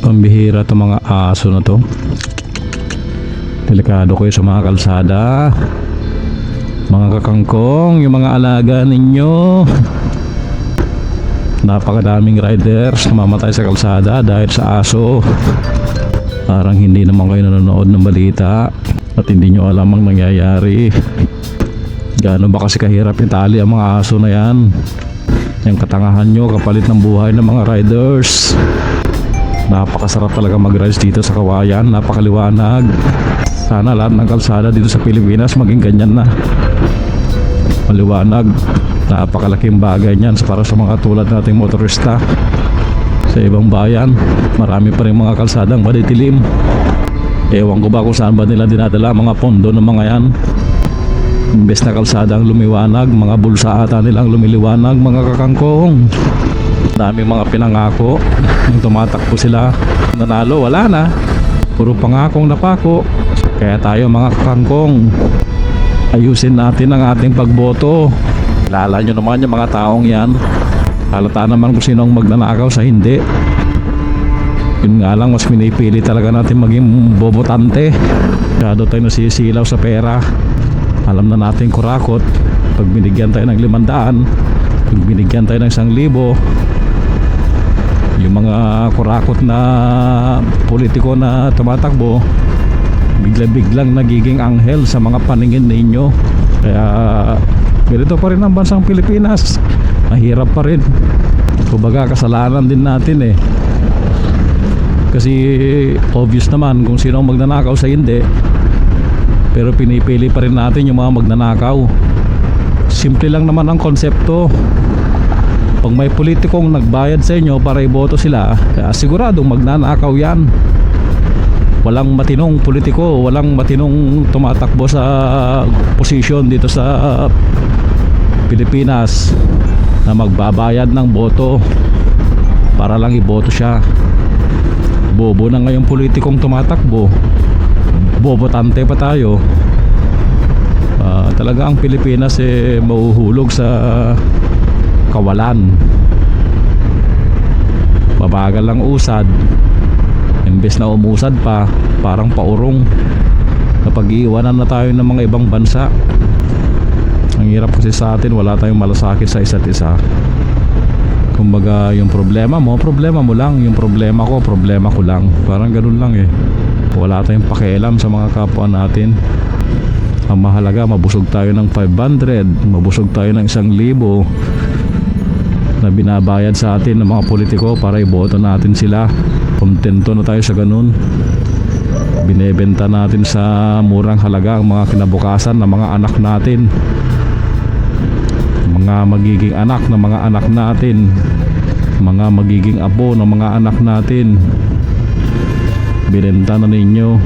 Pambihira to mga aso na to. Delikado kayo sa mga kalsada, mga kakangkong, yung mga alaga ninyo. Napakadaming riders namamatay sa kalsada dahil sa aso. Parang hindi naman kayo nanonood ng balita at hindi nyo alam ang nangyayari. Gaano ba kasi kahirap itali ang mga aso na yan. Yung katangahan nyo kapalit ng buhay ng mga riders. Napakasarap talaga mag-rides dito sa Kawayan. Napakaliwanag. Sana lahat ng kalsada dito sa Pilipinas maging ganyan na. Maliwanag. Napakalaking bagay niyan para sa mga tulad nating motorista. Sa ibang bayan, marami pa rin mga kalsadang madidilim. Ewan ko ba kung saan ba nila dinadala mga pondo ng mga yan. Imbes na kalsada ang lumiwanag, mga bulsa ata nilang lumiliwanag, mga kakangkong. Daming mga pinangako. Nung tumatakbo sila, nanalo, wala na. Puro pangakong napako. Kaya tayo mga kakangkong, ayusin natin ang ating pagboto. Kilala nyo naman yung mga taong yan. Halata naman kung sino ang magnanakaw sa hindi. Yun nga lang, mas pinipili talaga natin maging bobotante. Masyado tayo nasisilaw sa pera. Alam na natin kurakot. Pag binigyan tayo ng 500, pag binigyan tayo ng 1,000, yung mga kurakot na politiko na tumatakbo, bigla-biglang nagiging anghel sa mga paningin ninyo. Kaya ganito pa rin ang bansang Pilipinas. Mahirap pa rin. Kumbaga kasalanan din natin eh. Kasi obvious naman kung sino ang magnanakaw sa hindi. Pero pinipili pa rin natin yung mga magnanakaw. Simple lang naman ang konsepto. Pag may politikong nagbayad sa inyo para iboto sila, siguradong magnanakaw yan. Walang matinong politiko, walang matinong tumatakbo sa posisyon dito sa Pilipinas na magbabayad ng boto para lang iboto siya. Bobo na ngayong politikong tumatakbo, bobotante pa tayo. Talaga ang Pilipinas mahuhulog sa kawalan. Babagal lang usad. Imbes na umusad pa, parang paurong. Napag-iiwanan na tayo ng mga ibang bansa. Ang hirap kasi sa atin, wala tayong malasakit sa isa't isa. Kumbaga yung problema mo lang. Yung problema ko lang. Parang ganun lang eh. Wala tayong pakialam sa mga kapwa natin. Ang mahalaga, mabusog tayo ng 500, mabusog tayo ng 1,000 na binabayad sa atin ng mga politiko para iboto natin sila. Kontento na tayo sa ganun. Binebenta natin sa murang halaga ang mga kinabukasan ng mga anak natin, mga magiging anak ng mga anak natin, mga magiging apo ng mga anak natin. Binenta na ninyo.